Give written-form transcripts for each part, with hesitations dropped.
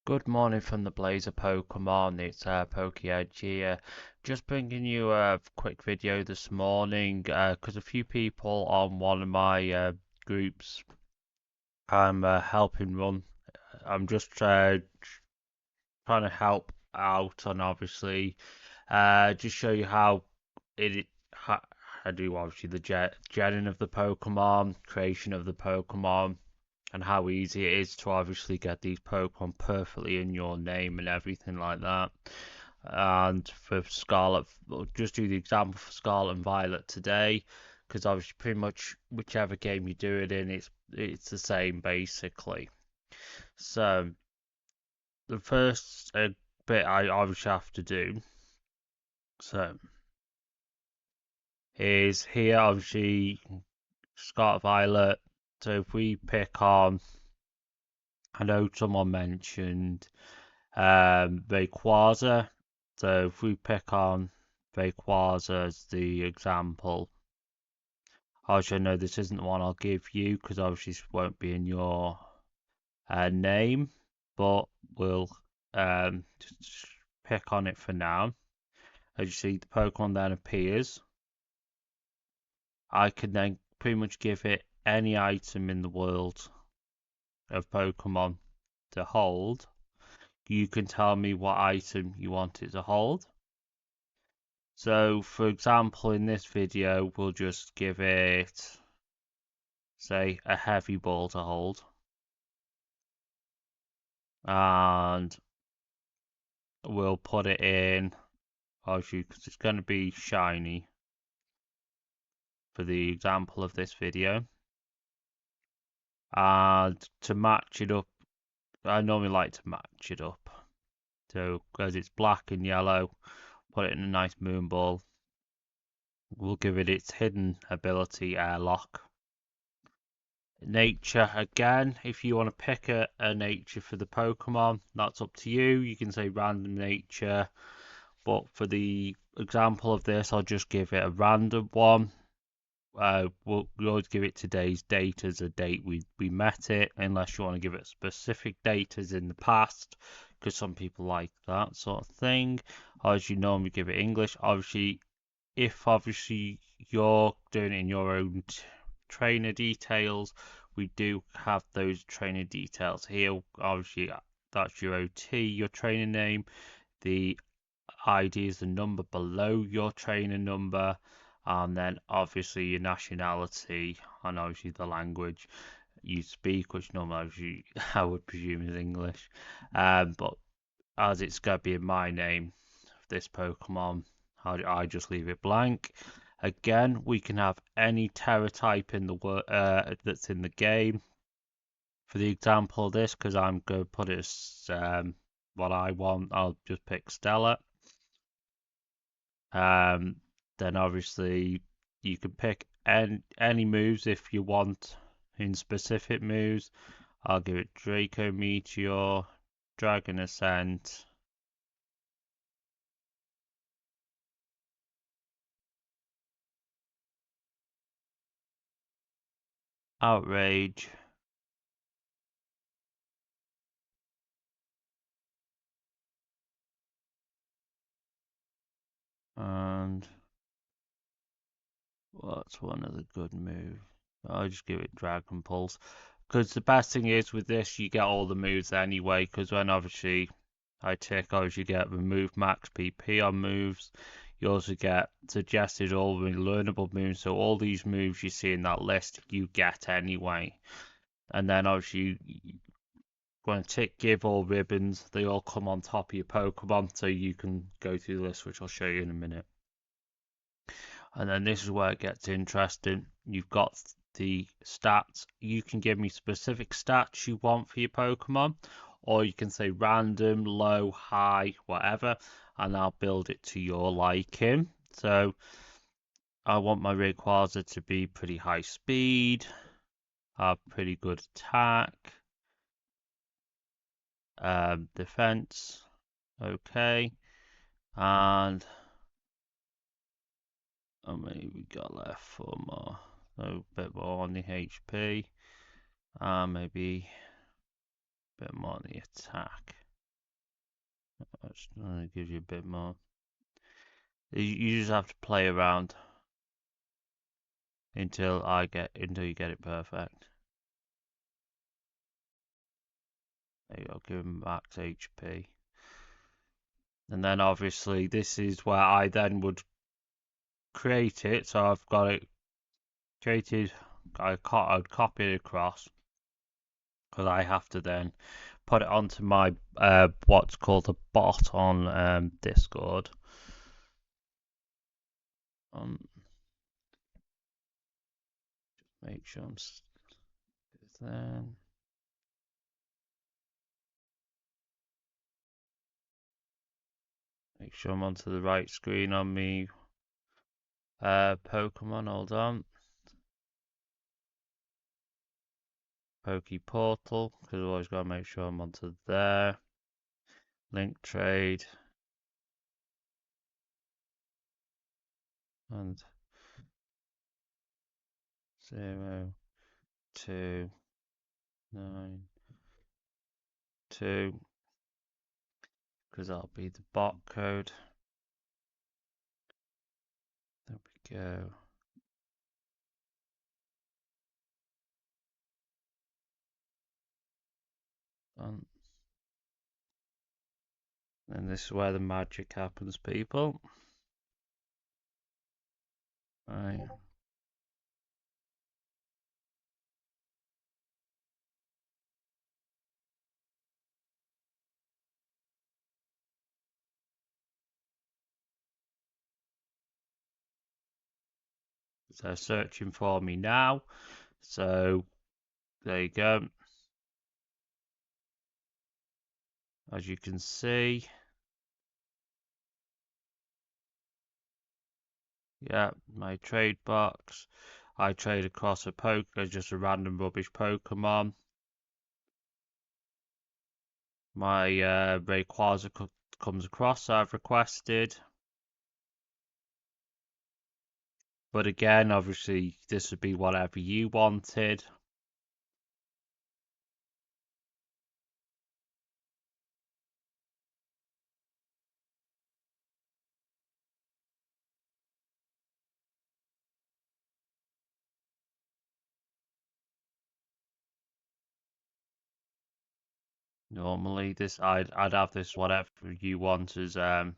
Good morning from the Blazer Pokemon. It's PokeEdge here. Just bringing you a quick video this morning because a few people on one of my groups I'm helping run. I'm just trying to help out and obviously just show you how how I do obviously the genning of the Pokemon, creation of the Pokemon, and how easy it is to obviously get these Pokemon perfectly in your name and everything like that. And for Scarlet, we'll just do the example for Scarlet and Violet today, because obviously pretty much whichever game you do it in, it's the same basically. So the first bit I obviously have to do so is here obviously Scarlet Violet. So if we pick on, I know someone mentioned Rayquaza. So if we pick on Rayquaza as the example, obviously I know this isn't the one I'll give you because obviously this won't be in your name, but we'll just pick on it for now. As you see, the Pokemon then appears. I can then pretty much give it any item in the world of Pokemon to hold. You can tell me what item you want it to hold. So, for example, in this video, we'll just give it, say, a heavy ball to hold. And we'll put it in, obviously, because it's going to be shiny for the example of this video. And to match it up, I normally like to match it up. So, because it's black and yellow, put it in a nice moon ball. We'll give it its hidden ability, Airlock. Nature again, if you want to pick a nature for the Pokemon, that's up to you. You can say random nature, but for the example of this, I'll just give it a random one. We'll always give it today's date as a date we met it, unless you want to give it specific date as in the past, because some people like that sort of thing. As you normally give it English. Obviously, if obviously you're doing it in your own trainer details, we do have those trainer details here. Obviously, that's your OT, your trainer name. The ID is the number below your trainer number, and then obviously your nationality and obviously the language you speak, which normally I would presume is English. But as it's going to be in my name, this Pokemon, I just leave it blank. Again, we can have any Terra type in the that's in the game. For the example of this, because I'm going to put it as what I want, I'll just pick Stella. Then obviously you can pick any moves if you want in specific moves. I'll give it Draco Meteor, Dragon Ascent, Outrage, and what's one of the good moves? I'll just give it Dragon Pulse. Because the best thing is with this, you get all the moves anyway. Because when obviously I tick, obviously you get remove max PP on moves. You also get suggested all learnable moves. So all these moves you see in that list, you get anyway. And then obviously when tick give all ribbons, they all come on top of your Pokemon. So you can go through the list, which I'll show you in a minute. And then this is where it gets interesting. You've got the stats. You can give me specific stats you want for your Pokemon, or you can say random, low, high, whatever, and I'll build it to your liking. So I want my Rayquaza to be pretty high speed, have pretty good attack, defense, okay, and how many we got left for more? So a bit more on the HP. Maybe a bit more on the attack. That's gonna give you a bit more. You just have to play around until you get it perfect. There you go, give him max HP. And then obviously this is where I then would create it. So I've got it created. I'd copy it across because I have to then put it onto my what's called a bot on Discord. Make sure I'm then. Make sure I'm onto the right screen on me. Pokemon, hold on. Poke Portal, because I've always got to make sure I'm onto there. Link trade. And 0, 2, 9, 2. Because that'll be the bot code. There we go. And this is where the magic happens, people. Right. So they're searching for me now. So there you go. As you can see. Yeah, my trade box. I trade across just a random rubbish Pokemon. My Rayquaza comes across, I've requested. But again, obviously, this would be whatever you wanted. Normally, I'd have this whatever you want as to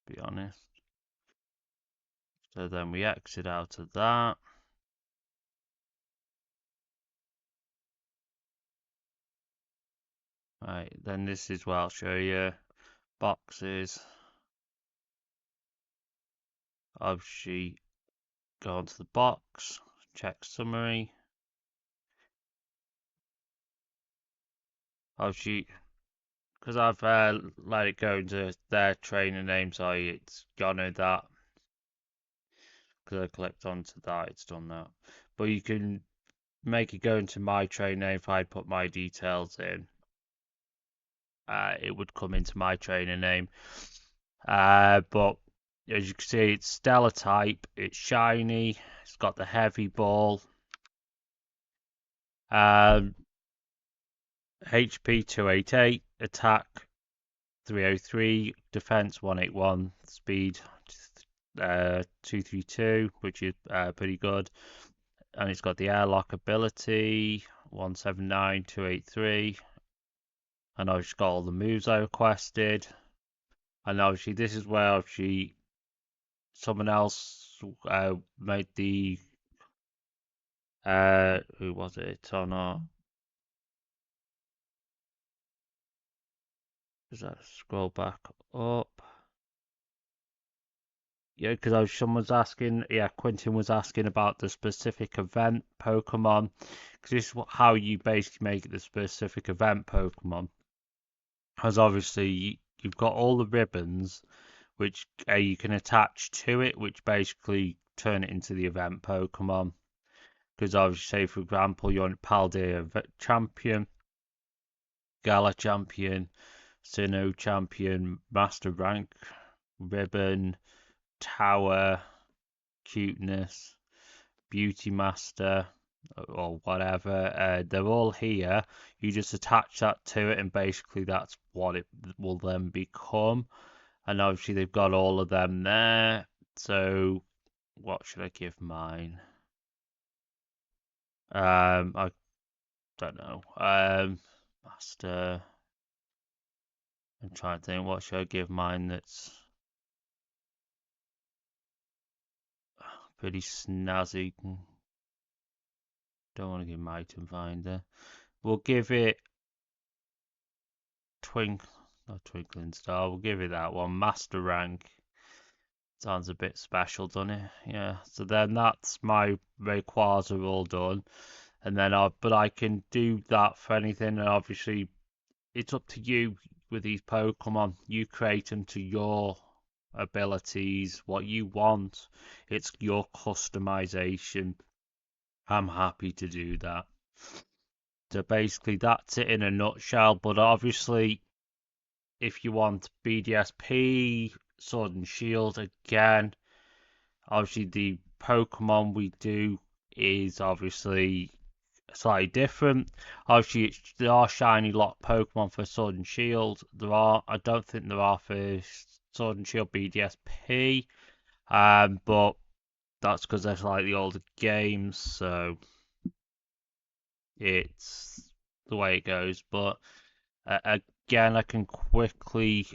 be honest. So then we exit out of that. Right, then this is where I'll show you boxes. Obviously, go onto the box, check summary. Obviously, because I've let it go into their trainer name, so it's gonna that. Because I clicked onto that, it's done that. But you can make it go into my trainer name if I put my details in. It would come into my trainer name. But as you can see, it's Stellar type, it's shiny, it's got the heavy ball. HP 288, attack 303, defense 181, speed 232, which is pretty good. And it's got the airlock ability 179, 283. And I've just got all the moves I requested. And obviously, this is where obviously someone else made the who was it or not? Does that scroll back up? Yeah, because someone's asking. Yeah, Quentin was asking about the specific event Pokemon. Because this is how you basically make it the specific event Pokemon. Because obviously you've got all the ribbons, which you can attach to it, which basically turn it into the event Pokemon. Because obviously, say for example, you want Paldea champion, Gala champion, Sinnoh champion, Master rank ribbon, Tower, Cuteness, Beauty Master, or whatever. They're all here. You just attach that to it, and basically that's what it will then become. And obviously they've got all of them there. So what should I give mine? I don't know. Master. I'm trying to think. What should I give mine? That's pretty snazzy. Don't want to give my item finder. We'll give it not Twinkling Star. We'll give it that one. Master rank. Sounds a bit special, doesn't it? Yeah. So then that's my Rayquaza all done, and then but I can do that for anything, and obviously it's up to you with these Pokemon. You create them to your abilities, what you want. It's your customization. I'm happy to do that. So basically, that's it in a nutshell. But obviously, if you want BDSP, Sword and Shield, again, obviously the Pokemon we do is obviously slightly different. Obviously, there are shiny lock Pokemon for Sword and Shield. I don't think there are for Sword and Shield BDSP, but that's because they're slightly older games, so it's the way it goes. But again, I can quickly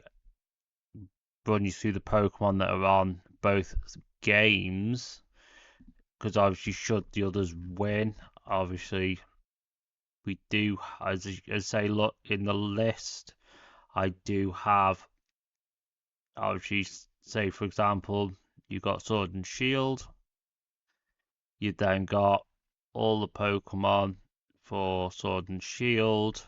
run you through the Pokemon that are on both games, because obviously, should the others win, obviously we do, as I look in the list, I do have, obviously, say for example, you got Sword and Shield, you then got all the Pokemon for Sword and Shield.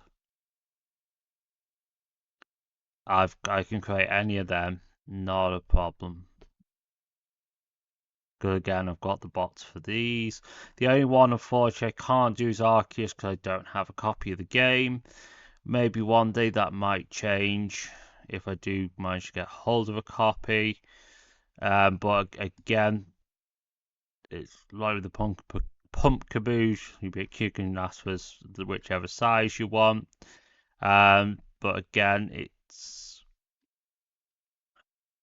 I can create any of them, not a problem. Good again, I've got the bots for these. The only one, unfortunately, I can't do is Arceus because I don't have a copy of the game. Maybe one day that might change if I do manage to get hold of a copy. But again, it's like the pump caboose. You can ask for whichever size you want. But again, it's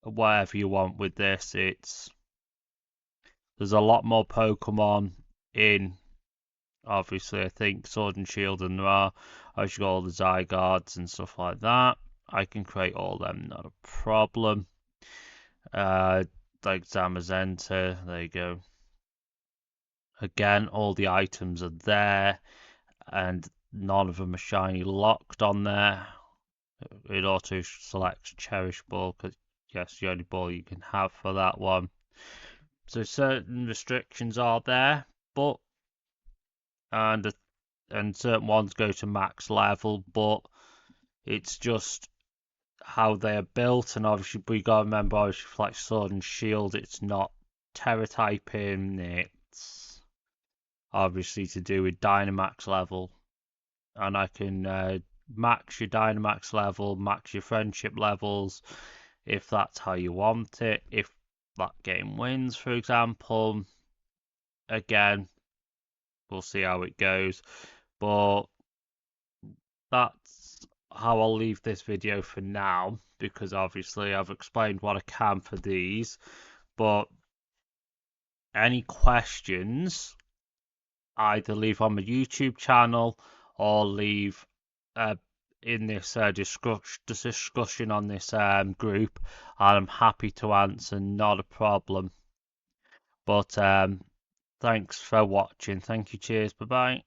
whatever you want with this. There's a lot more Pokemon in. Obviously, I think Sword and Shield, and there are. I've got all the Zygardes and stuff like that. I can create all them, not a problem. Like Zamazenta, there you go. Again, all the items are there, and none of them are shiny locked on there. It auto selects Cherish Ball because yes, the only ball you can have for that one. So certain restrictions are there, but and certain ones go to max level, but it's just how they are built, and obviously we gotta remember, obviously, like Sword and Shield, it's not Terra typing, it's obviously to do with Dynamax level, and I can max your Dynamax level, max your friendship levels, if that's how you want it. If that game wins, for example, again, we'll see how it goes, but that's how I'll leave this video for now, because obviously I've explained what I can for these. But any questions, either leave on my YouTube channel or leave in this discussion on this group, and I'm happy to answer, not a problem. But thanks for watching. Thank you. Cheers. Bye bye.